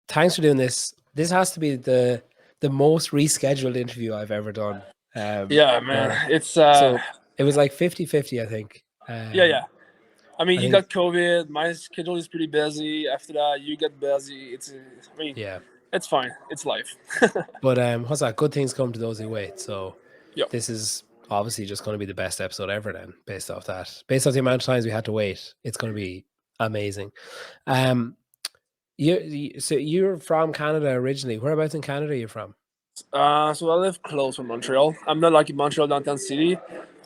thanks for doing this. This has to be the most rescheduled interview I've ever done. Yeah, man. But It's so it was like 50-50, I think. yeah. I mean, I you think, got COVID. My schedule is pretty busy. After that, you get busy. I mean, yeah. it's fine. It's life. But what's that? Good things come to those who wait. So Yep. this is obviously just going to be the best episode ever. Then, based off that, based off the amount of times we had to wait, it's going to be amazing. So you're from Canada originally. Whereabouts in Canada are you from? So I live close from Montreal. I'm not like in Montreal downtown city.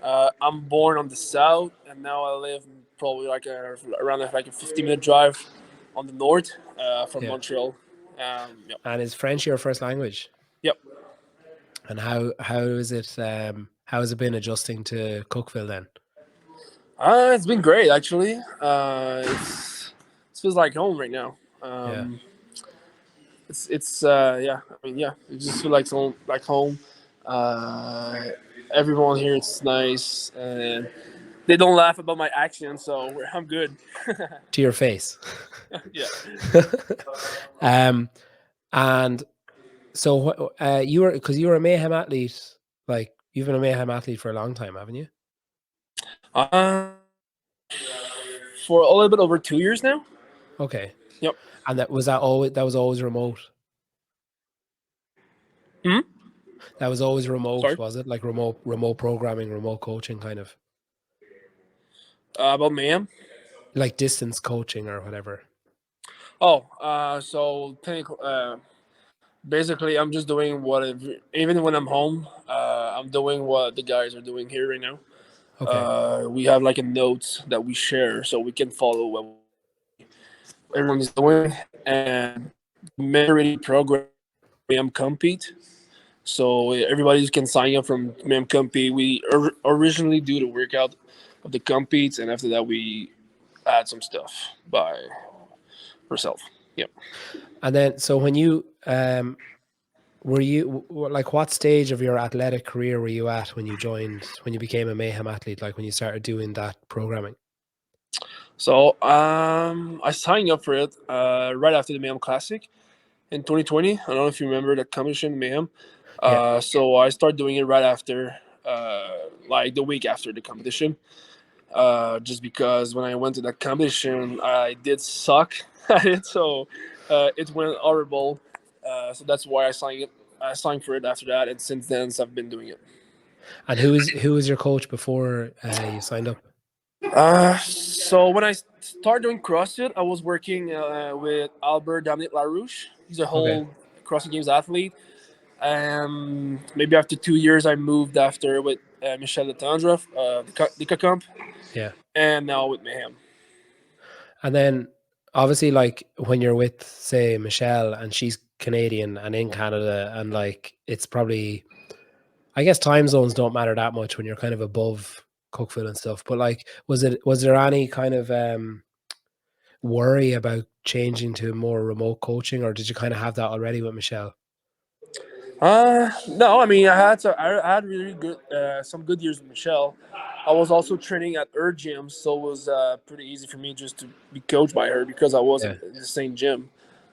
I'm born on the south, and now I live probably around like a 50-minute drive on the north from Yeah. Montreal. Yep. And is French your first language? Yep. And how is it? How has it been adjusting to Cookville then? It's been great actually. It feels like home right now. Yeah. It's yeah. I mean yeah. It just feels like home. Like home. Uh, Everyone here is nice, and they don't laugh about my accent, so I'm good. To your face. Yeah. um, and so you were because you were a mayhem athlete. Like you've been a mayhem athlete for a long time, haven't you? Uh, for a little bit over 2 years now. Okay. Yep. And that was always remote. Hmm. That was always remote, Sorry. was it? Like remote programming, remote coaching, kind of About ma'am. like distance coaching or whatever. Oh, so basically, I'm just doing even when I'm home, I'm doing what the guys are doing here right now. Okay. We have like a notes that we share so we can follow what everyone is doing. And the majority program MAM compete. So everybody can sign up from MAM compete. We originally do the workout of the competes, and after that we add some stuff by herself. Yep. And then so when you were you like what stage of your athletic career were you at when you became a mayhem athlete, like when you started doing that programming? So I signed up for it right after the Mayhem Classic in 2020. I don't know if you remember that competition, Mayhem. Yeah. So I started doing it right after, like the week after the competition. Just because when I went to that competition, I did suck at it, so it went horrible. So that's why I signed it. I signed for it after that, and since then I've been doing it. And who was your coach before you signed up? So when I started doing CrossFit, I was working with Albert Dominic Larouche. He's a Okay. whole CrossFit Games athlete. Maybe after 2 years, I moved after with Michel Letendre, the Comp, Yeah. and now with Mayhem. And then obviously like when you're with say Michelle and she's Canadian and in Canada and like it's probably I guess time zones don't matter that much when you're kind of above Cookville and stuff. But like was there any kind of worry about changing to more remote coaching, or did you kind of have that already with Michelle? No, I mean I had really good some good years with Michelle. I was also training at her gym, so it was pretty easy for me just to be coached by her because I Yeah. wasn't in the same gym.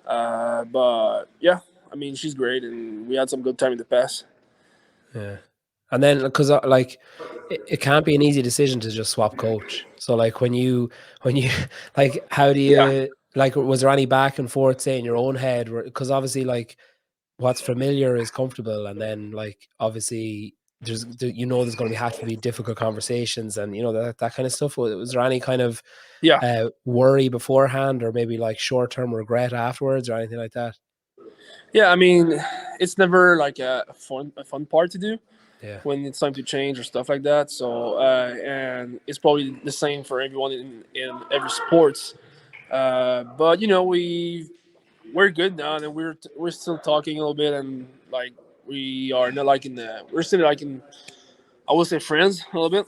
But yeah, I mean she's great, and we had some good time in the past. Yeah. And then because like it can't be an easy decision to just swap coach. So like when you like how do Yeah. you like was there any back and forth say in your own head, because obviously like what's familiar is comfortable, and then like obviously there's going to be have to be difficult conversations and that kind of stuff. Was there any kind of Yeah. worry beforehand, or maybe like short-term regret afterwards, or anything like that? Yeah, I mean, it's never like a fun part to do Yeah. when it's time to change or stuff like that. So, and it's probably the same for everyone in every sports. But we're good now, and we're still talking a little bit, and like we are not like we're still like in, I would say, friends a little bit.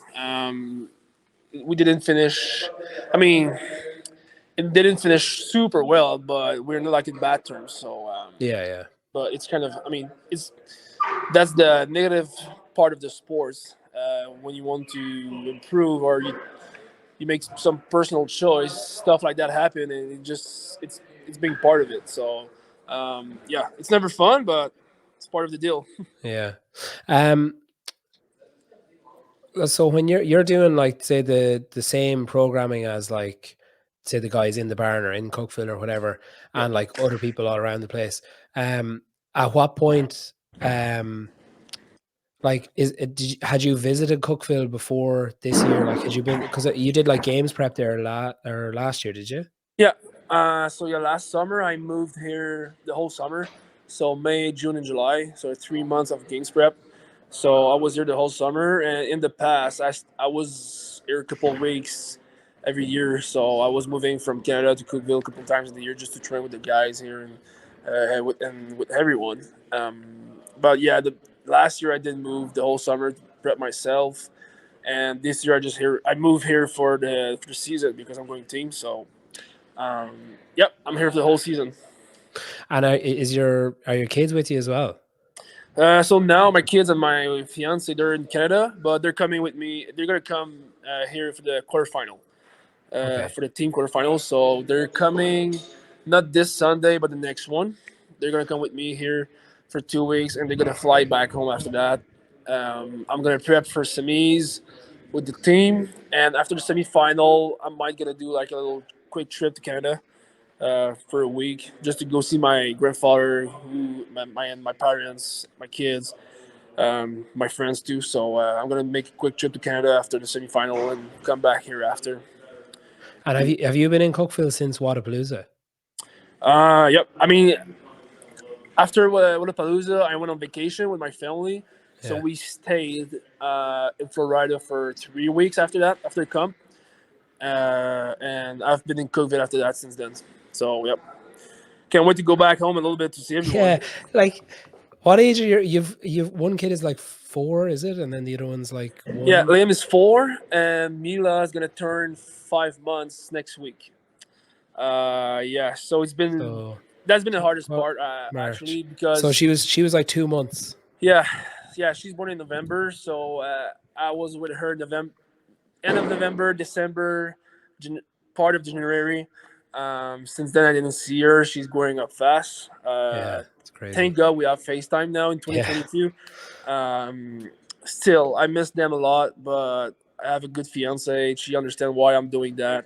We didn't finish. I mean, it didn't finish super well, but we're not like in bad terms. So, Yeah, yeah. but it's kind of, I mean, it's that's the negative part of the sports. When you want to improve or you make some personal choice, stuff like that happen, and it's being part of it. So Yeah, it's never fun, but it's part of the deal. Yeah. Um. So when you're doing like say the same programming as like say the guys in the barn or in Cookville or whatever, Yep. and like other people all around the place, um, at what point um like is it, had you visited Cookville before this year? Like had you been because you did like games prep there last year, did you? Yeah. So yeah, last summer I moved here the whole summer. So May, June, and July. So 3 months of games prep. So I was here the whole summer, and in the past I was here a couple of weeks every year. So I was moving from Canada to Cookville a couple of times in the year just to train with the guys here and with everyone. But yeah, the last year I did move the whole summer to prep myself, and this year I moved here for the season because I'm going team. So yep, I'm here for the whole season. And are your kids with you as well? So now my kids and my fiance they're in Canada, but they're coming with me. They're gonna come here for the quarterfinal, Okay. for the team quarterfinal. So they're coming not this Sunday, but the next one. They're gonna come with me here for 2 weeks, and they're gonna fly back home after that. I'm gonna prep for semis with the team, and after the semifinal, I might gonna do like a little quick trip to Canada for a week just to go see my grandfather, my parents, my kids, my friends too. So I'm gonna make a quick trip to Canada after the semifinal and come back here after. And have you been in Cookville since Wadapalooza? Yep. I mean, after Wodapalooza, I went on vacation with my family. So Yeah. we stayed in Florida for 3 weeks after that, after camp. And I've been in COVID after that since then. So, yep. Can't wait to go back home a little bit to see everyone. Yeah. Like what age are you've one kid is like 4, is it? And then the other one's like Yeah, 1. Liam is 4, and Mila is gonna turn 5 months next week. Yeah, so So that's been the hardest well, part March. actually So because she was like 2 months. yeah, yeah, she's born in November, so I was with her November, end of November, December, Jan- part of January. Since then, I didn't see her. She's growing up fast. Yeah, it's crazy. Thank God we have FaceTime now in Yeah. 2022. Um, Still, I miss them a lot, but I have a good fiance. She understands why I'm doing that.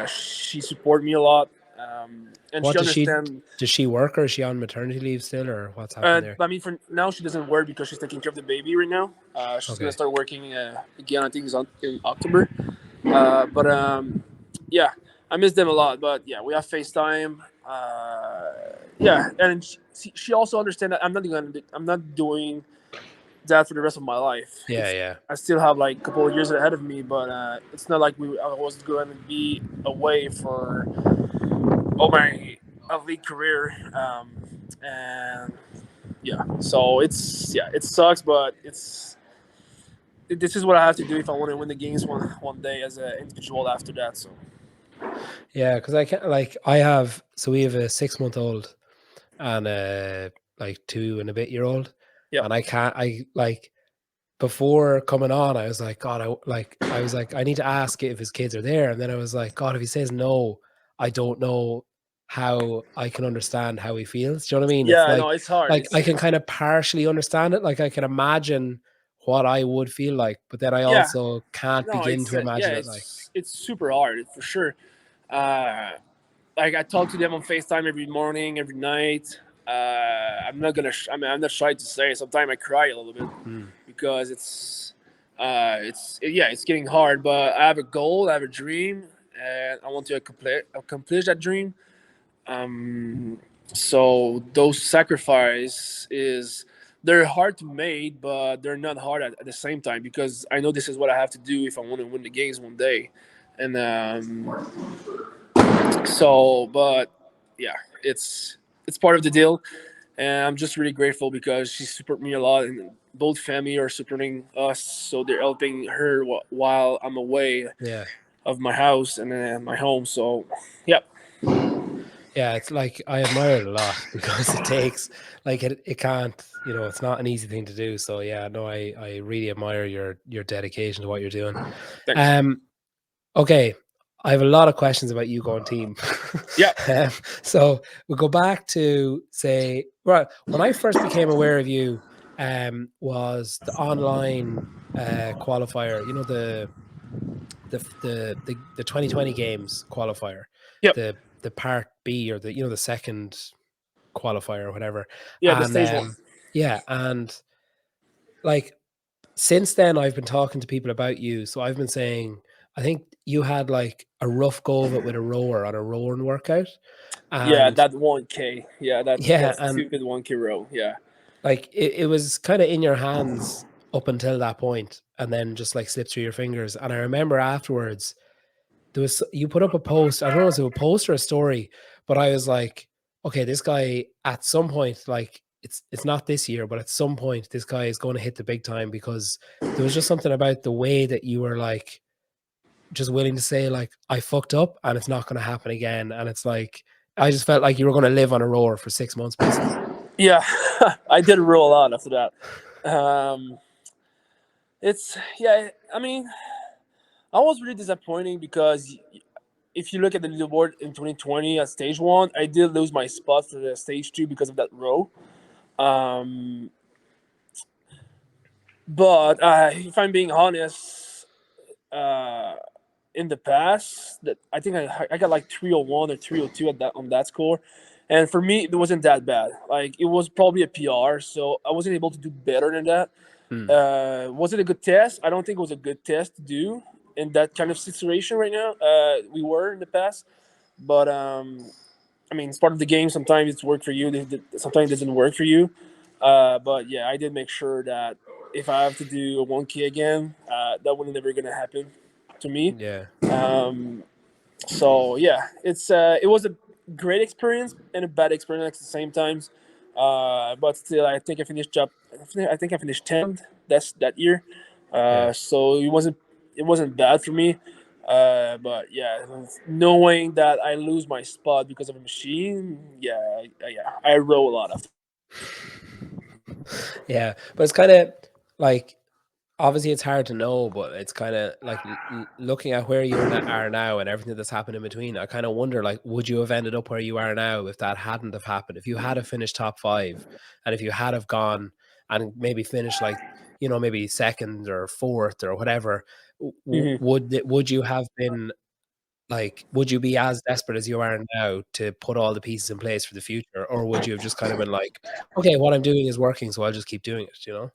She support me a lot, and What she understands. does she work or is she on maternity leave still or what's happened there? I mean, for now, she doesn't work because she's taking care of the baby right now. She's gonna Okay. start working again. I think it's in October. But yeah, I miss them a lot. But yeah, we have FaceTime. Yeah, and she also understands that I'm not doing that for the rest of my life. Yeah, It's yeah. I still have like a couple of years ahead of me, but it's not like I was going to be away for all my elite career. And yeah, so it sucks, but this is what I have to do if I want to win the games one day as an individual after that. So Yeah, because I can't like I have so we have a 6-month-old and a like 2 and a bit year old, yep, and I can't I like before coming on, I was like, God, I was like, I need to ask if his kids are there. And then I was like, God, if he says no, I don't know how I can understand how he feels. Do you know what I mean? yeah, It's I know like it's hard. I It's can kind of partially understand it. Like I can imagine what I would feel like, but then I yeah, also can't no, begin it's to yeah, imagine it like, it's super hard for sure. Uh, like I talk to them on FaceTime every morning, every night. I'm not gonna. I mean, I'm not shy to say. Sometimes I cry a little bit hmm, because yeah, it's getting hard. But I have a goal, I have a dream, and I want to accomplish that dream. Um, so those sacrifices they're hard to make, but they're not hard at the same time because I know this is what I have to do if I want to win the games one day, and but yeah, it's part of the deal, and I'm just really grateful because she supported me a lot, and both family are supporting us, so they're helping her while I'm away yeah. of my house and my home. So, yeah, Yeah, it's like I admire it a lot because it takes like it can't, it's not an easy thing to do. So yeah, no, I really admire your dedication to what you're doing. thanks. Um, okay. I have a lot of questions about you going team. Yeah, um, so we'll go back to say, well, when I first became aware of you, was the online qualifier. You know, the 2020 games qualifier, yep, the part B, or the, the second qualifier or whatever. yeah. The And stage one. yeah, and like since then I've been talking to people about you. So I've been saying, I think you had like a rough go of it with a rower on a rowing workout. Yeah, And that 1K. Yeah, that yeah, and stupid 1K row. Yeah. like it was kind of in your hands up until that point, and then just like slipped through your fingers. And I remember afterwards, there was, you put up a post. I don't know if it was a post or a story, but I was like, okay, this guy at some point, like it's not this year, but at some point, this guy is going to hit the big time, because there was just something about the way that you were like just willing to say like, I fucked up and it's not going to happen again. And it's like, I just felt like you were going to live on a rower for 6 months, basically. Yeah, I did row a lot after that. It's yeah. I mean, I was really disappointing because if you look at the leaderboard in 2020 at stage one, I did lose my spot for the stage two because of that row. Um, but if I'm being honest, uh, in the past, that I think I got like 301 or 302 at that on that score, and for me it wasn't that bad. Like it was probably a PR, so I wasn't able to do better than that. Hmm. Was it a good test? I don't think it was a good test to do in that kind of situation right now. We were in the past, but I mean, it's part of the game. Sometimes it's work for you. Sometimes it doesn't work for you. But yeah, I did make sure that if I have to do a 1K again, that would never gonna happen to me. Yeah. Um, so yeah, it was a great experience and a bad experience at the same times. But still, I think I finished job. I think I finished 10th. That's that year. Yeah. So it wasn't bad for me. But yeah, knowing that I lose my spot because of a machine, yeah, I row a lot after. Yeah. But it's kind of like, obviously it's hard to know, but it's kind of like looking at where you are now and everything that's happened in between. I kind of wonder, like, would you have ended up where you are now if that hadn't have happened? If you had have finished top five, and if you had have gone and maybe finished like, maybe second or fourth or whatever, Mhm. would you have been like, would you be as desperate as you are now to put all the pieces in place for the future, or would you have just kind of been like, okay, what I'm doing is working, so I'll just keep doing it?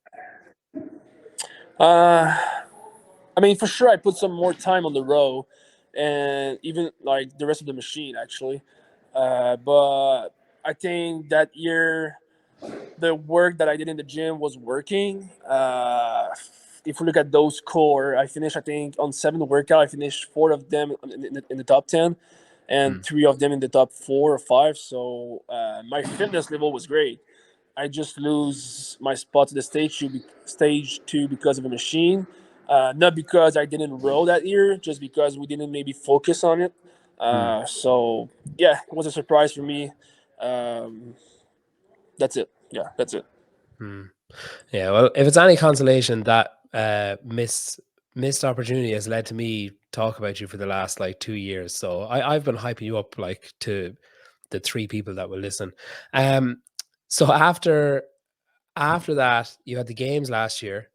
Uh, I mean, for sure, I put some more time on the row, and even like the rest of the machine actually. But I think that year the work that I did in the gym was working. If we look at those core, I finished, I think, on 7 workout. I finished 4 of them in the top 10, and Hmm. 3 of them in the top 4 or 5. So my fitness level was great. I just lose my spot to the stage two because of a machine, not because I didn't row that year, just because we didn't maybe focus on it. Hmm. So yeah, it was a surprise for me. Um, that's it. Yeah, that's it. Hmm. Yeah, well, if it's any consolation, that missed opportunity has led to me talk about you for the last like 2 years. So I've been hyping you up like to the three people that will listen. Um, so after that, you had the games last year,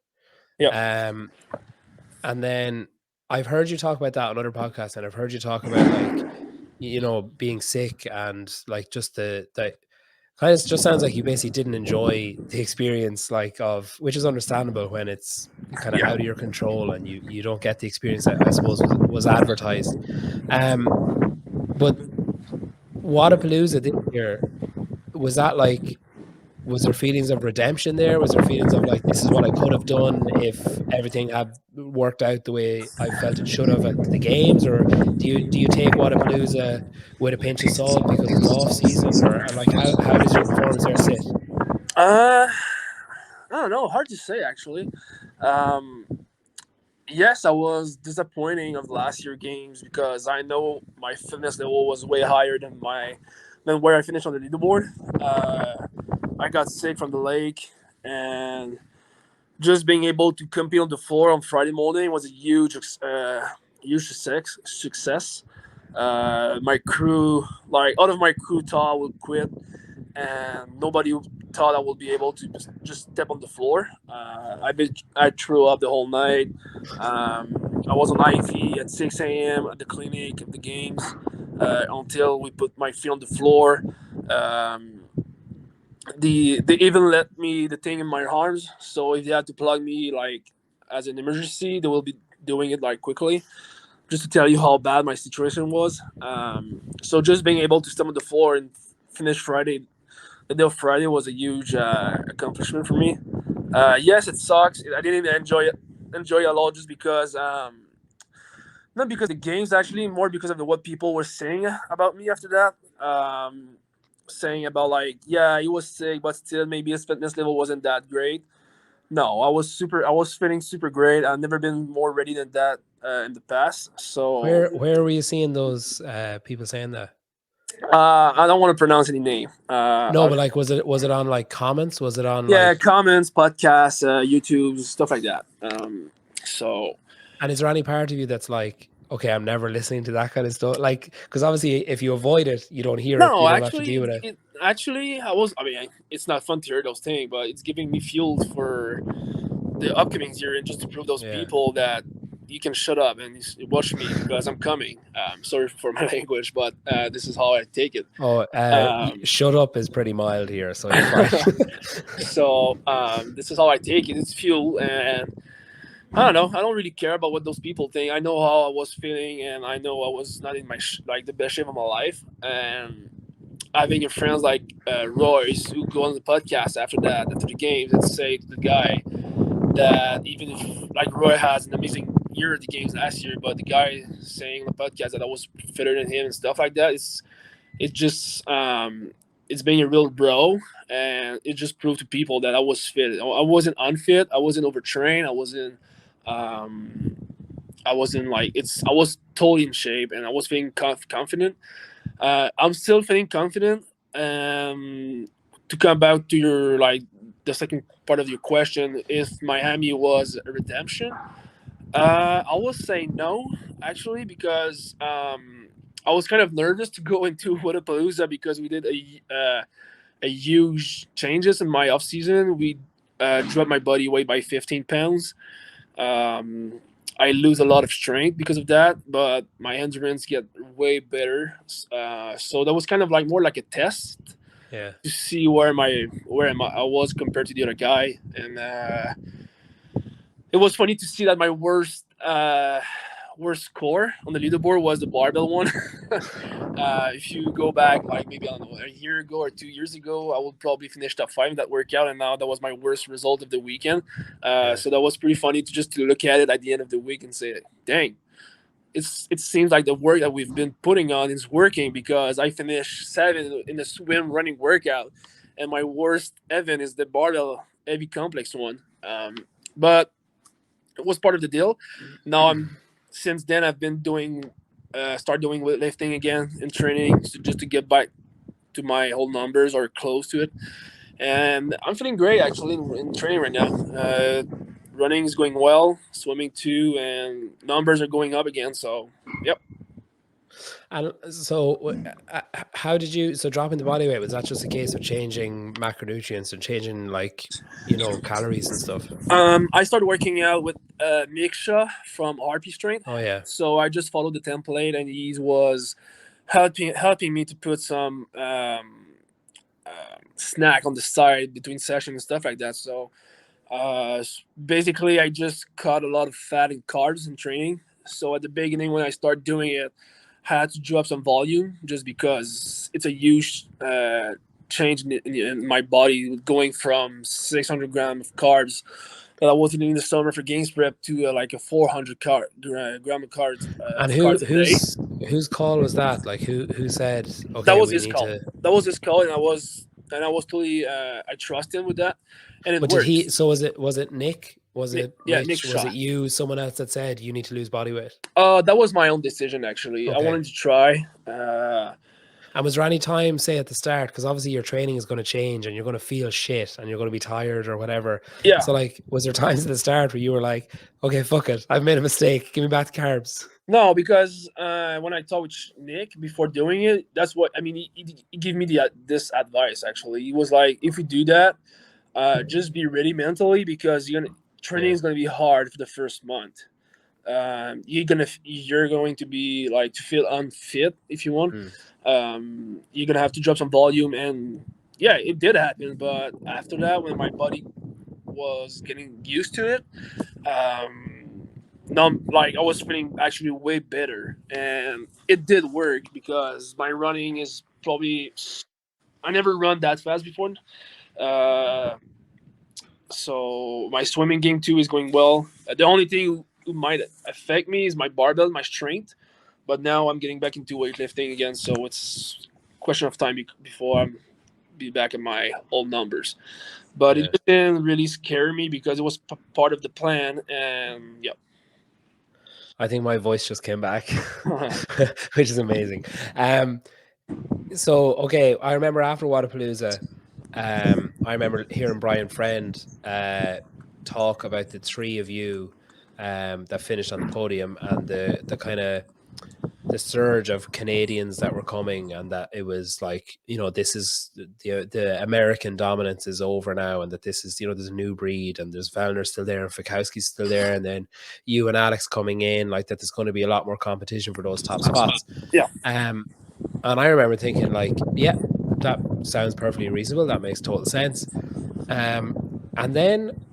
Yeah. um, and then I've heard you talk about that on other podcasts, and I've heard you talk about like, being sick, and like just the kind of just sounds like you basically didn't enjoy the experience, like, of, which is understandable when it's kind of Yeah. out of your control and you don't get the experience that I suppose was advertised. Um, but Wadapalooza this year, was that like, was there feelings of redemption there? Was there feelings of like, this is what I could have done if everything had worked out the way I felt it should have at the games? Or do you take Wadapalooza with a pinch of salt because it's off season? Or like, how does your performance there sit? Uh, I don't know. Hard to say actually. Um, yes, I was disappointing of last year games because I know my fitness level was way higher than where I finished on the leaderboard. I got sick from the lake, and just being able to compete on the floor on Friday morning was a huge huge success. My crew, like all of my crew, thought I would quit, and nobody thought I would be able to just step on the floor. I threw up the whole night. I was on IV at 6 a.m. at the clinic at the games until we put my feet on the floor. Um, they even let me the thing in my arms, so if they had to plug me like as an emergency, they will be doing it like quickly. Just to tell you how bad my situation was. So just being able to step on the floor and finish Friday, the day of Friday, was a huge accomplishment for me. Yes, it sucks. I didn't enjoy it a lot just because not because the games actually, more because of what people were saying about me after that. Saying about like, yeah, he was sick, but still maybe his fitness level wasn't that great. No, I was feeling super great. I've never been more ready than that in the past. So Where were you seeing those people saying that? I don't want to pronounce any name. No, but like, was it on like comments? Was it on Yeah, like? comments, podcasts, YouTube, stuff like that. So And is there any part of you that's like, okay, I'm never listening to that kind of stuff? Like, because obviously, if you avoid it, you don't hear it, no, you don't have to actually, deal with it. actually, I was. I mean, it's not fun to hear those things, but it's giving me fuel for the upcoming year and just to prove those Yeah. people that you can shut up and watch me because I'm coming. Sorry for my language, but this is how I take it. Oh, Um, shut up is pretty mild here, so you're fine. so this is how I take it. It's fuel, and I don't know. I don't really care about what those people think. I know how I was feeling, and I know I was not in my like the best shape of my life. And having your friends like Royce who go on the podcast after that, after the games, and say to the guy that even if like Roy has an amazing year at the games last year, but the guy saying on the podcast that I was fitter than him and stuff like that, it's just it's being a real bro, and it just proved to people that I was fit. I wasn't unfit. I wasn't overtrained. Um, I wasn't like it's. I was totally in shape, and I was feeling confident. I'm still feeling confident. To come back to your like the second part of your question, if Miami was a redemption, I will say no, actually, because I was kind of nervous to go into Wadapalooza because we did a huge changes in my off season. We dropped my body weight by 15 pounds. Um, I lose a lot of strength because of that, but my endurance get way better. So that was kind of like more like a test Yeah. to see I was compared to the other guy, and it was funny to see that my worst score on the leaderboard was the barbell one. If you go back like maybe I don't know a year ago or 2 years ago, I would probably finish top five in that workout, and now that was my worst result of the weekend. Yeah. So that was pretty funny to just to look at it at the end of the week and say, "Dang, it seems like the work that we've been putting on is working because I finished seven in the swim running workout, and my worst event is the barbell heavy complex one." But it was part of the deal. Now I'm since then I've been doing start doing weightlifting again in training just to get back to my whole numbers or close to it, and I'm feeling great actually in training right now. Running is going well, swimming too, and numbers are going up again. So yep. And so, how did you? So, dropping the body weight, was that just a case of changing macronutrients and changing like calories and stuff? I started working out with Miksha from RP Strength. Oh yeah, So I just followed the template, and he was helping me to put some snack on the side between sessions and stuff like that. So basically, I just cut a lot of fat and carbs in training. So at the beginning, when I started doing it, I had to drop some volume just because it's a huge change in my body going from 600 grams of carbs that I was eating in the summer for games prep to like a 400 gram and of carbs a day. whose call was that? Like, who said, That okay, was we his need call. to? That was his call, and I was totally I trust him with that, and it But did he? works. So was it Nick? Was Nick, it yeah, Nick Rich? Was it Shaw. you? Someone else that said you need to lose body weight? That was my own decision actually. I Okay. wanted to try. And was there any time, say at the start, because obviously your training is going to change and you're going to feel shit and you're going to be tired or whatever. Yeah. So like, was there times at the start where you were like, okay, fuck it, I've made a mistake, give me back the carbs? No, because when I talked with Nick before doing it, that's what I mean. He gave me this advice. Actually, he was like, if you do that, just be ready mentally because training Yeah. is gonna be hard for the first month. You're going to be like to feel unfit if you want. Mm. You're gonna have to drop some volume, and yeah, it did happen. But after that, when my body was getting used to it, no, like I was feeling actually way better, and it did work because my running is probably I never run that fast before. Uh, so my swimming game too is going well. The only thing who might affect me is my barbell, my strength. But now I'm getting back into weightlifting again, so it's a question of time before I'm be back in my old numbers. But it Yeah. just didn't really scare me because it was part of the plan, and yeah. I think my voice just came back, which is amazing. Um, so okay, I remember after Wadapalooza, I remember hearing Brian Friend talk about the three of you that finished on the podium and the kind of the surge of Canadians that were coming, and that it was like, this is the American dominance is over now, and that this is, there's a new breed, and there's Vellner still there and Fikowski's still there, and then you and Alex coming in, like that there's going to be a lot more competition for those top spots. Yeah. Um, and I remember thinking like, yeah, that sounds perfectly reasonable. That makes total sense. Um, and then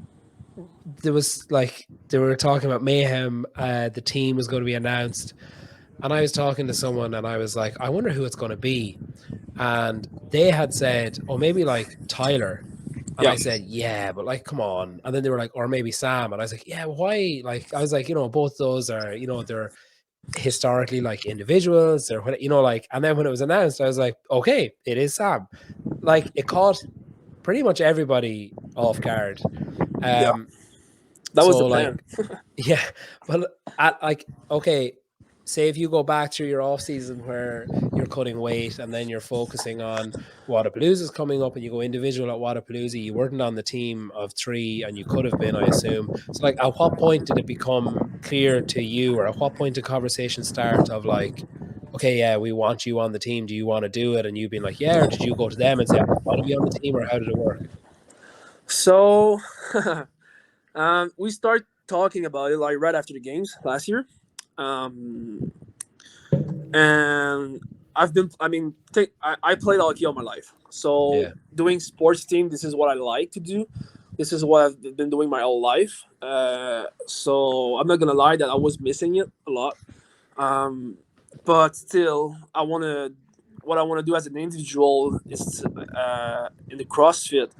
there was like they were talking about Mayhem. The team was going to be announced, and I was talking to someone, and I was like, I wonder who it's going to be. And they had said, oh, maybe like Tyler. And Yeah. I said, yeah, but like, come on. And then they were like, or maybe Sam. And I was like, yeah, why? Like, I was like, both those are, they're historically like individuals or what, like, and then when it was announced, I was like, okay, it is Sam. Like, it caught pretty much everybody off guard. Yeah. Um, That was the so plan. like, yeah, but at like, okay, say if you go back through your off season where you're cutting weight and then you're focusing on Wadapalooza is coming up and you go individual at Wadapalooza, you weren't on the team of three and you could have been, I assume. So like, at what point did it become clear to you, or at what point did conversation start of like, okay, yeah, we want you on the team. Do you want to do it? And you've been like, yeah, or did you go to them and say, I want to be on the team, or how did it work? So we start talking about it like right after the games last year. Um, and I played hockey all my life. So Yeah. doing sports team, this is what I like to do. This is what I've been doing my whole life. So I'm not gonna lie that I was missing it a lot. Um, but still, what I want to do as an individual is in the CrossFit.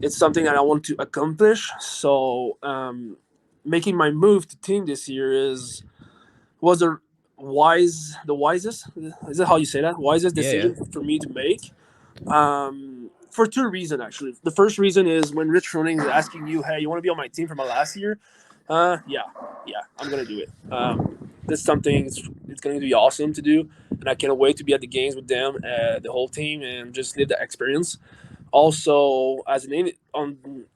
It's something that I want to accomplish. So making my move to team this year was the wisest, is it how you say that, wisest Yeah. Yeah. decision for me to make, for two reasons actually. The first reason is when Rich Froning is asking you, hey, you want to be on my team for my last year, yeah, I'm gonna do it. This is something, it's going to be awesome to do, and I can't wait to be at the games with them, the whole team, and just live the experience. Also, as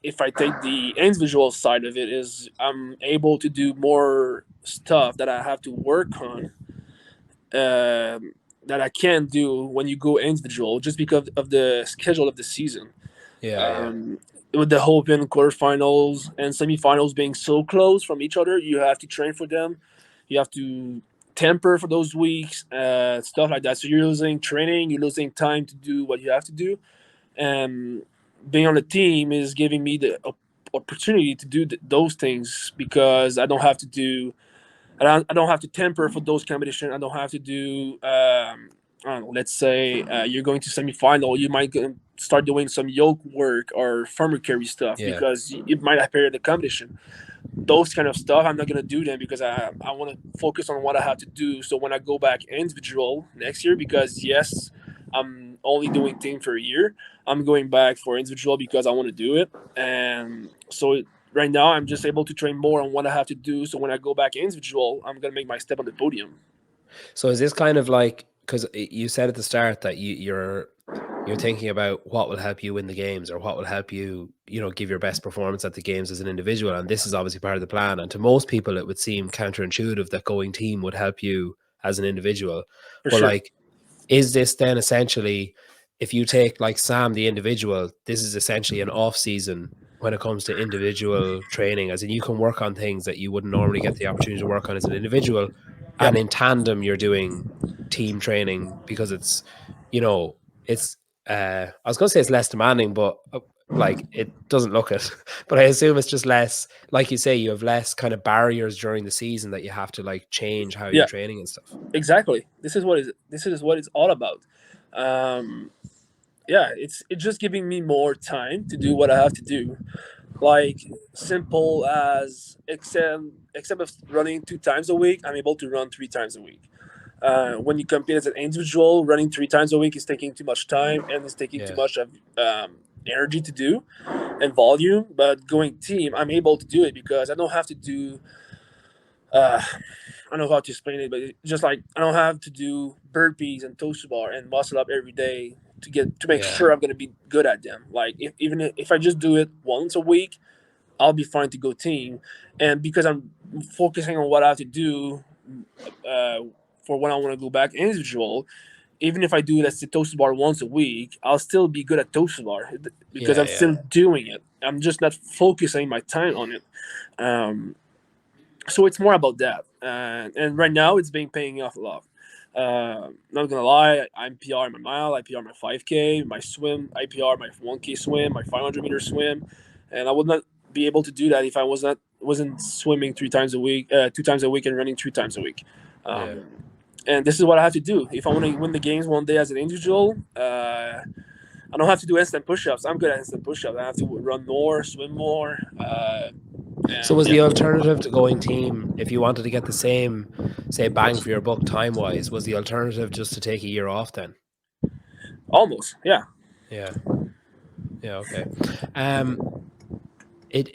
if I take the individual side of it, is I'm able to do more stuff that I have to work on, that I can't do when you go individual, just because of the schedule of the season. Yeah. Yeah. um, with the Open quarterfinals and semifinals being so close from each other, you have to train for them. You have to temper for those weeks, stuff like that. So you're losing training, you're losing time to do what you have to do. And being on the team is giving me the opportunity to do those things because I don't have to do. I don't have to temper for those competitions. I don't have to do. I don't know, let's say you're going to semifinal, you might start doing some yoke work or farmer carry stuff Yeah. because it might appear the competition. Those kind of stuff, I'm not gonna do them because I want to focus on what I have to do. So when I go back individual next year, because yes, I'm only doing team for a year, I'm going back for individual because I want to do it. And so right now, I'm just able to train more on what I have to do. So when I go back individual, I'm gonna make my step on the podium. So is this kind of like because you said at the start that you're thinking about what will help you win the games or what will help you, give your best performance at the games as an individual. And this is obviously part of the plan. And to most people, it would seem counterintuitive that going team would help you as an individual. for But sure. like, is this then essentially, if you take like Sam, the individual, this is essentially an off season when it comes to individual training, as in you can work on things that you wouldn't normally get the opportunity to work on as an individual. Yep. And in tandem, you're doing team training because you know, it's, I was going to say it's less demanding, but like it doesn't look it. But I assume it's just less, like you say, you have less kind of barriers during the season that you have to like change how you're Yeah. training and stuff. Exactly. This is what it's all about. Um, yeah, it's just giving me more time to do what I have to do. Like simple as except of running 2 times a week, I'm able to run 3 times a week. When you compete as an individual, running 3 times a week is taking too much time and it's taking too Yeah. much of energy to do and volume. But going team, I'm able to do it because I don't have to do. I don't know how to explain it, but it's just like I don't have to do burpees and toast to bar and muscle up every day to make Yeah. sure I'm gonna be good at them. Like even if I just do it once a week, I'll be fine to go team. And because I'm focusing on what I have to do uh, for when I want to go back individual, even if I do let's say toast bar once a week, I'll still be good at toast bar because Yeah. I'm Yeah. still doing it. I'm just not focusing my time on it. Um, so it's more about that, and right now it's been paying off a lot. Not gonna lie, I'm PR my mile, I PR my 5K, my swim, I PR my 1K swim, my 500-meter swim, and I would not be able to do that if I wasn't swimming 3 times a week, 2 times a week, and running 3 times a week. Yeah. Um, and this is what I have to do if I want to win the games one day as an individual. I don't have to do instant push-ups. I'm good at instant push-ups. I have to run more, swim more, So and was yeah, the alternative to going team, if you wanted to get the same, say, bang for your buck time wise, was the alternative just to take a year off then? almost, yeah. Yeah. Yeah. Okay. Um, it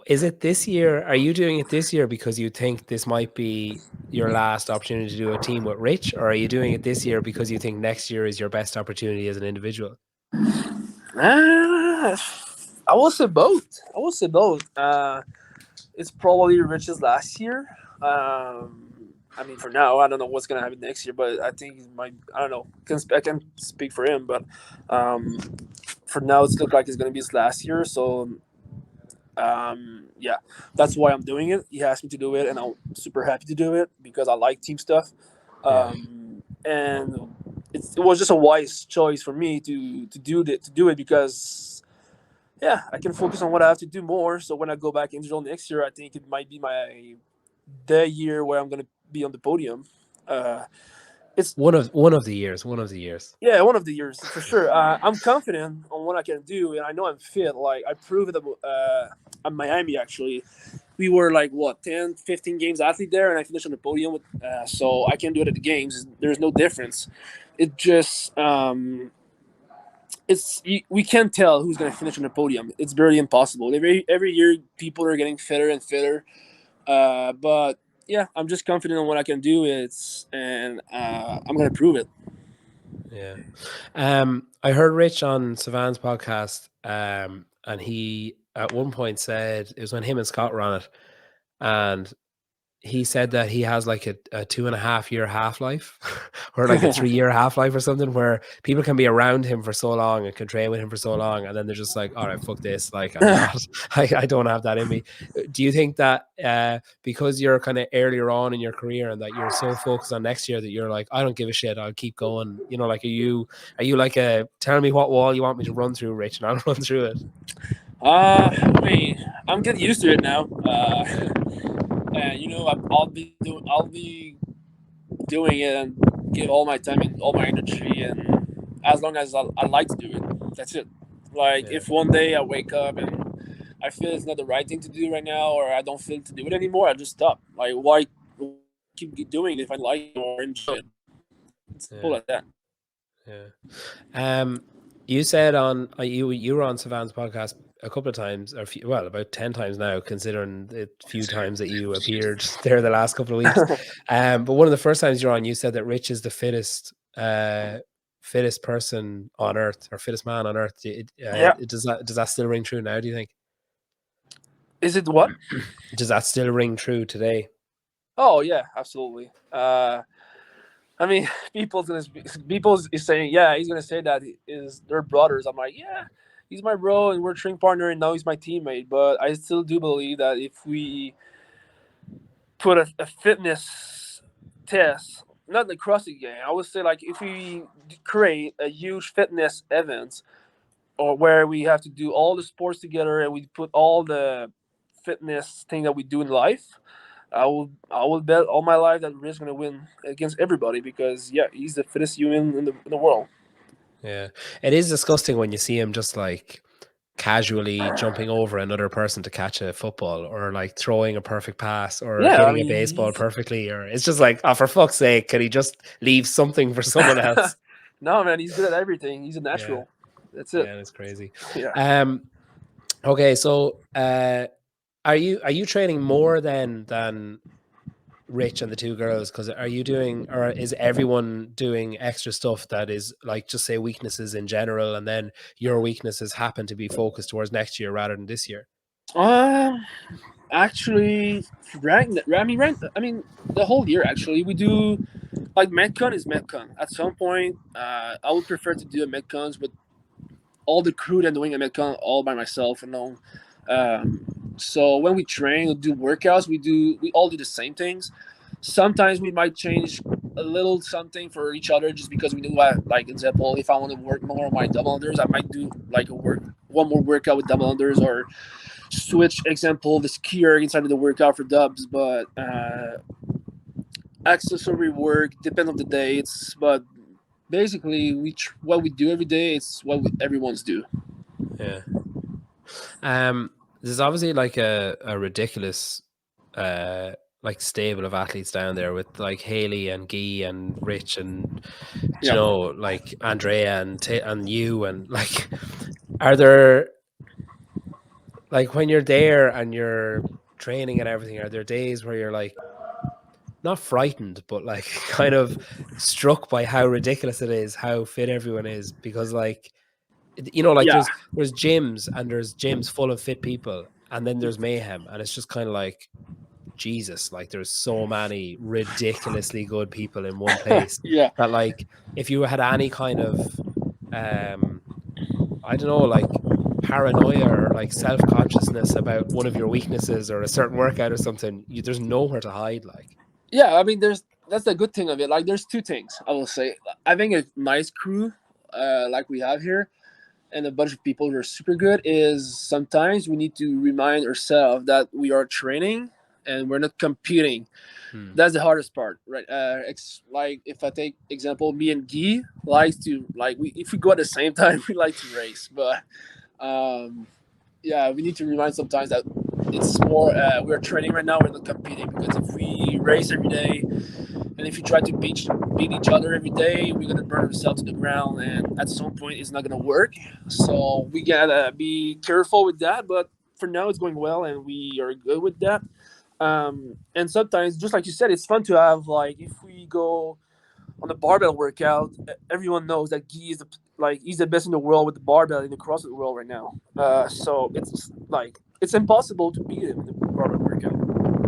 is it this year? Are you doing it this year because you think this might be your last opportunity to do a team with Rich, or are you doing it this year because you think next year is your best opportunity as an individual? Ah, I will say both. I will say both. It's probably Rich's last year. I mean, for now, I don't know what's gonna happen next year, but I think it might. I don't know. I can speak for him, but um, for now, it's look like it's gonna be his last year. So yeah, that's why I'm doing it. He asked me to do it, and I'm super happy to do it because I like team stuff. Yeah. And it was just a wise choice for me to do it because yeah, I can focus on what I have to do more. So when I go back individual next year, I think it might be the year where I'm gonna be on the podium. It's One of the years. One of the years. Yeah, one of the years for sure. I'm confident on what I can do, and I know I'm fit. Like I proved it at Miami. Actually, we were like what 10, 15 games athlete there, and I finished on the podium. So I can do it at the games. There's no difference. It just we can't tell who's going to finish on the podium. It's barely impossible. Every year, people are getting fitter and fitter. But yeah, I'm just confident on what I can do. And I'm going to prove it. Yeah. I heard Rich on Savan's podcast, and he at one point said it was when him and Scott were on it, and he said that he has like a 2.5 year half life or like a 3 year half life or something where people can be around him for so long and can train with him for so long. And then they're just like, all right, fuck this. Like, I'm not, I don't have that in me. Do you think that because you're kind of earlier on in your career and that you're so focused on next year that you're like, I don't give a shit. I'll keep going. Like, are you like tell me what wall you want me to run through, Rich, and I'll run through it. I mean, I'm getting used to it now. And I'll be doing it and give all my time and all my energy, and as long as I like to do it, that's it. Like Yeah. if one day I wake up and I feel it's not the right thing to do right now, or I don't feel to do it anymore, I just stop. Like why keep doing it if I like it or enjoy it? It's simple Yeah. as that. Yeah. Um, you said on you were on Savan's podcast a couple of times, or well, about 10 times now, considering the few times that you appeared there the last couple of weeks. But one of the first times you're on, you said that Rich is the fittest uh, fittest person on earth or fittest man on earth. Yeah. Does that still ring true now? Do you think? Is it what? Does that still ring true today? Oh yeah, absolutely. I mean, people is saying, yeah, he's gonna say that is their brothers. I'm like, yeah, he's my bro, and we're training partner, and now he's my teammate. But I still do believe that if we put a fitness test, not the CrossFit game, I would say like if we create a huge fitness event, or where we have to do all the sports together, and we put all the fitness thing that we do in life. I will bet all my life that Rick's gonna win against everybody because yeah, he's the fittest human in the world. Yeah, it is disgusting when you see him just like casually jumping over another person to catch a football or like throwing a perfect pass or Yeah, I hitting a mean baseball he's perfectly, or it's just like, oh, for fuck's sake, can he just leave something for someone else? no man, he's good at everything. He's a Yeah, natural. That's it. yeah, it's crazy. Yeah. Um, okay, so are you training more than Rich and the two girls? Because are you doing, or is everyone doing extra stuff that is like, just say, weaknesses in general, and then your weaknesses happen to be focused towards next year rather than this year? Um, actually, I mean, the whole year actually we do like Metcon is Metcon. At some point, I would prefer to do a Metcons with all the crew that doing a Metcon all by myself alone. So when we train or do workouts, we all do the same things. Sometimes we might change a little something for each other just because we do like example, if I want to work more on my double unders, I might do like a work one more workout with double unders or switch example the skier inside of the workout for dubs. But accessory work depend on the dates. But basically, what we do every day is what everyone's do. Yeah. Um, there's obviously like a ridiculous uh like stable of athletes down there with like Haley and Guy and Rich and, you Yeah. know, like Andrea and you, and like, are there, like, when you're there and you're training and everything, are there days where you're like not frightened, but like kind of struck by how ridiculous it is, how fit everyone is? Because like, you know, like Yeah. there's gyms and there's gyms full of fit people, and then there's mayhem, and it's just kind of like, Jesus, like there's so many ridiculously good people in one place Yeah. that, like, if you had any kind of um I don't know, like paranoia or like self-consciousness about one of your weaknesses or a certain workout or something, there's nowhere to hide, like. Yeah. I mean, there's that's the good thing of it. Like, there's two things I will say. I think a nice crew, like we have here, and a bunch of people who are super good is sometimes we need to remind ourselves that we are training and we're not competing. Hmm. That's the hardest part, right? Like if I take example, me and Guy likes to like we if we go at the same time, we like to race, but um, yeah, we need to remind sometimes that it's more we're training right now, we're not competing because if we race every day and if you try to beat each other every day, we're gonna burn ourselves to the ground, and at some point, it's not gonna work. So we gotta be careful with that. But for now, it's going well, and we are good with that. And sometimes, just like you said, it's fun to have like if we go on the barbell workout, everyone knows that Guy is he's the best in the world with the barbell in the CrossFit world right now. So it's like it's impossible to beat him in the barbell workout,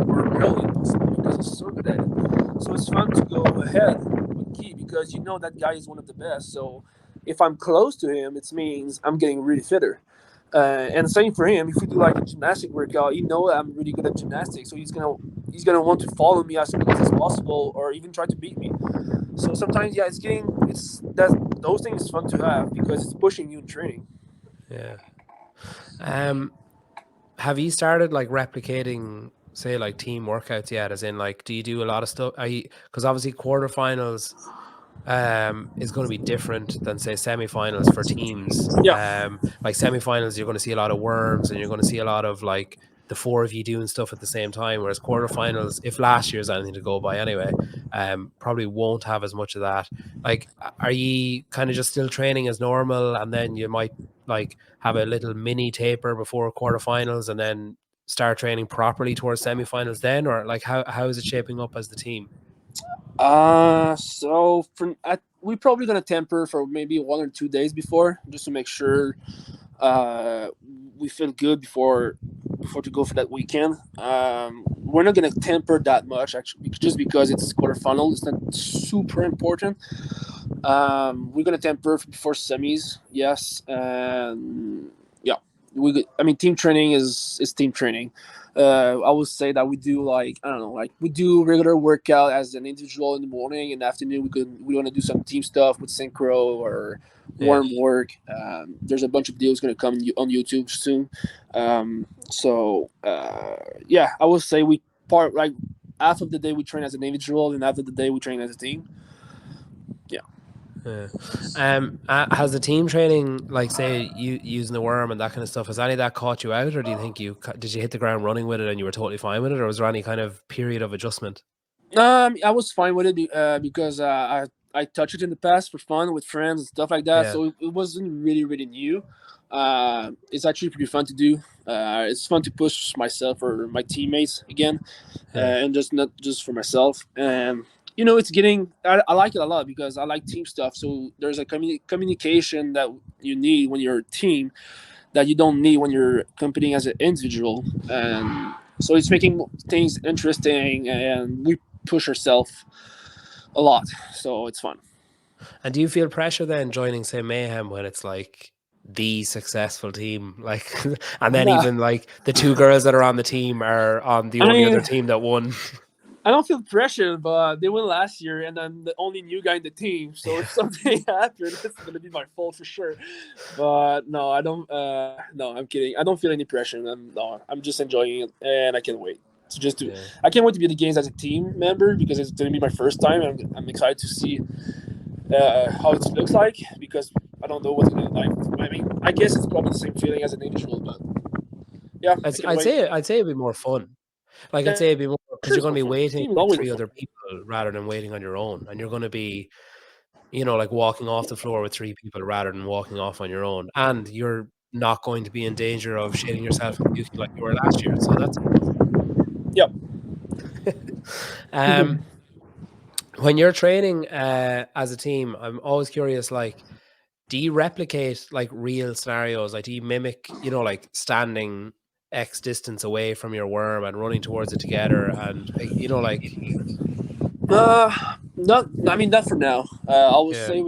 or really impossible because he's so good at it. So it's fun to go ahead with Guy because you know that guy is one of the best. So if I'm close to him, it means I'm getting really fitter. And same for him. If we do like a gymnastic workout, you know I'm really good at gymnastics, so he's gonna want to follow me as quick as possible, or even try to beat me. So sometimes, yeah, it's that those things is fun to have because it's pushing you in training. Yeah. Um, have you started like replicating, say, like team workouts yet? As in, like, do you do a lot of stuff? Are you, because obviously quarterfinals is going to be different than, say, semifinals for teams. Yeah, Like semifinals, you're going to see a lot of worms, and you're going to see a lot of like the four of you doing stuff at the same time. Whereas quarterfinals, if last year's anything to go by anyway, probably won't have as much of that. Like, are you kind of just still training as normal, and then you might like have a little mini taper before quarterfinals, and then start training properly towards semifinals then, or like how is it shaping up as the team? So we probably gonna temper for maybe 1 or 2 days before, just to make sure uh, we feel good before to go for that weekend. We're not gonna temper that much actually, just because it's quarterfinal. It's not super important. We're gonna temper before semis, yes, and yeah, I mean, team training is team training. I would say that we do, like, I don't know, like we do regular workout as an individual in the morning. In the afternoon, we want to do some team stuff with synchro or Yeah. warm work. There's a bunch of deals gonna come on YouTube soon. Yeah, I would say we part like half of the day we train as an individual, and half of the day we train as a team. Yeah. Yeah. Has the team training, like say you using the worm and that kind of stuff, has any of that caught you out, or do you think did you hit the ground running with it and you were totally fine with it, or was there any kind of period of adjustment? I was fine with it because I touched it in the past for fun with friends and stuff like that. Yeah. So it wasn't really new. It's actually pretty fun to do. It's fun to push myself or my teammates again, Yeah. and just not just for myself. And it's getting. I like it a lot because I like team stuff. So there's a communication that you need when you're a team that you don't need when you're competing as an individual. And so it's making things interesting, and we push ourselves a lot. So it's fun. And do you feel pressure then joining, say, Mayhem, when it's like the successful team, like, and then Nah, even like the two girls that are on the team are on the I only other mean, team that won? I don't feel pressure, but they won last year, and I'm the only new guy in the team. So if something happens, it's gonna be my fault for sure. But no, I don't. No, I'm kidding. I don't feel any pressure. I'm just enjoying it, and I can't wait. To just to, Yeah. I can't wait to be at the games as a team member because it's gonna be my first time. I'm excited to see how it looks like because I don't know what's gonna like. I mean, I guess it's probably the same feeling as an individual, but yeah, I can wait. I'd say it'd be more fun. Like I'd Yeah, say it'd be more because sure, you're it's going more to be fun. waiting Team is with always more three fun. other people rather than waiting on your own, and you're going to be, you know, like walking off the floor with three people rather than walking off on your own, and you're not going to be in danger of shitting yourself and puking like you were last year. So that's Yep. um when you're training as a team, I'm always curious, like, do you replicate like real scenarios? Like, do you mimic, you know, like standing X distance away from your worm and running towards it together? And, you know, like, Not. I mean, not for now. I would yeah, say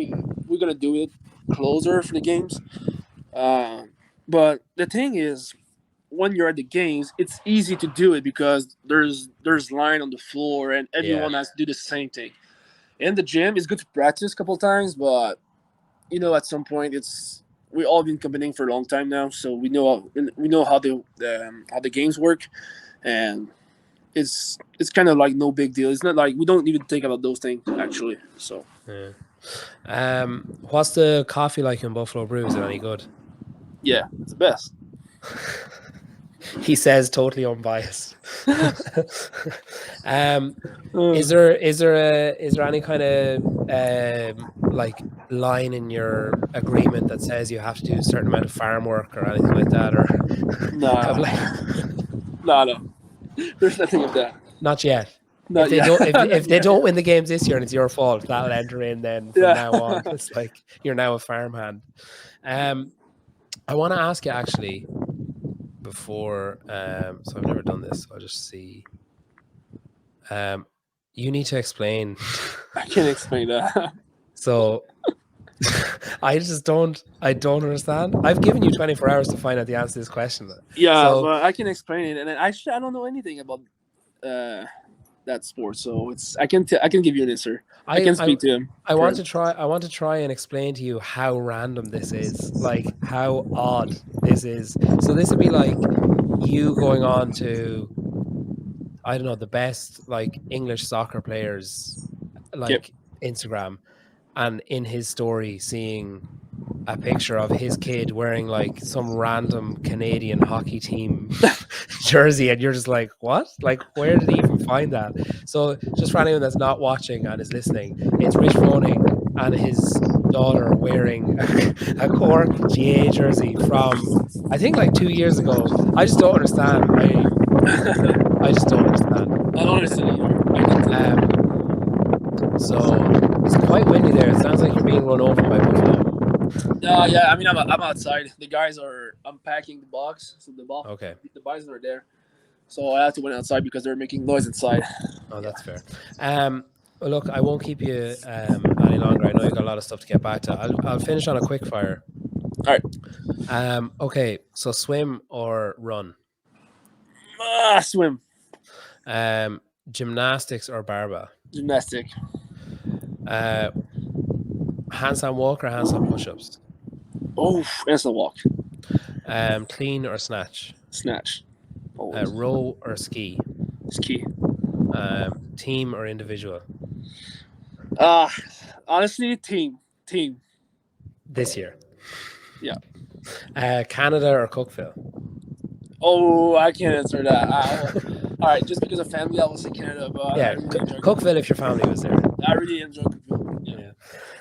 we're gonna do it closer for the games. Uh, but the thing is, when you're at the games, it's easy to do it because there's line on the floor and yeah, everyone has to do the same thing. In the gym, it's good to practice a couple times, but at some point, it's we all been competing for a long time now, so we know how the games work, and it's kind of like no big deal. It's not like we don't even think about those things actually. So yeah. What's the coffee like in Buffalo Brew? Is it any good? yeah, it's the best. He says totally unbiased. um, Uh, is there any kind of like line in your agreement that says you have to do a certain amount of farm work or anything like that, or have nah, like no. There's nothing of that. not yet? If Not they yet. don't, Not if they yet. don't win the games this year and it's your fault, that'll enter in then from Yeah. now on. It's like you're now a farmhand. Um, I want to ask you actually before. So I've never done this. So I'll just see. Um, you need to explain. I can't explain that. So I don't understand. I've given you 24 hours to find out the answer to this question. Yeah, So but I can explain it, and then actually I don't know anything about uh, that sport, so I can give you an answer. I I can I speak to him I for want him. to try and explain to you how random this is. Like how odd this is. So this would be like you going on to, I don't know, the best like English soccer players Yep. like Instagram, and in his story seeing a picture of his kid wearing like some random Canadian hockey team jersey, and you're just like, what? Like, where did he even find that? So, just for anyone that's not watching and is listening, it's Rich Froning and his daughter wearing a Cork GA jersey from, I think, like 2 years ago. I just don't understand. I just don't understand. I don't understand either. I don't Um, think. So it's quite windy there. It sounds like you're being run over by buffalo. Yeah. I mean, I'm outside. The guys are unpacking the box, so Okay. the bison are there. So I have to went outside because they're making noise inside. Oh, Yeah. that's fair. Well, look, I won't keep you any longer. I know you got a lot of stuff to get back to. I'll finish on a quick fire. All right. Okay, so swim or run? Swim, Um, Gymnastics or barbell? gymnastic. Uh, Handstand walk or handstand push-ups? Oh, instant walk, Clean or snatch? snatch. Always. Row or ski? It's key. Team or individual? Uh Honestly, team. This year. Yeah. Canada or Cookville? Oh, I can't answer that. All right, just because of family, I will say Canada, but I Yeah, really enjoy Cookville Cooperville. if your family was there. I really enjoy Cooperville. Yeah.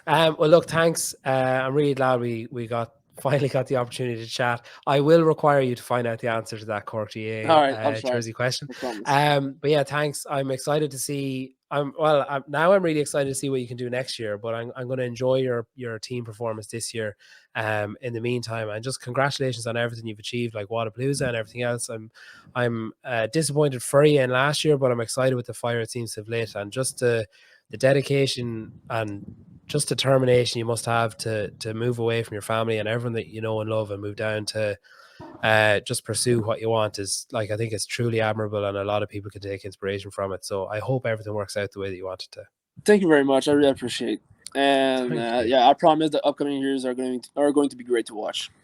Yeah. Well, look, thanks. I'm really glad we got finally got the opportunity to chat. I will require you to find out the answer to that Cork All GA right, I'll try. jersey question. I promise. But yeah, thanks. I'm excited to see. Now I'm really excited to see what you can do next year. But I'm going to enjoy your team performance this year. In the meantime, and just congratulations on everything you've achieved, like Wadapalooza and everything else. I'm disappointed for you in last year, but I'm excited with the fire it seems to have lit, and just the dedication and just determination you must have to move away from your family and everyone that you know and love and move down to just pursue what you want is, like, I think it's truly admirable, and a lot of people can take inspiration from it. So I hope everything works out the way that you want it to. Thank you very much. I really appreciate. And Thank you. yeah, I promise the upcoming years are going to be great to watch.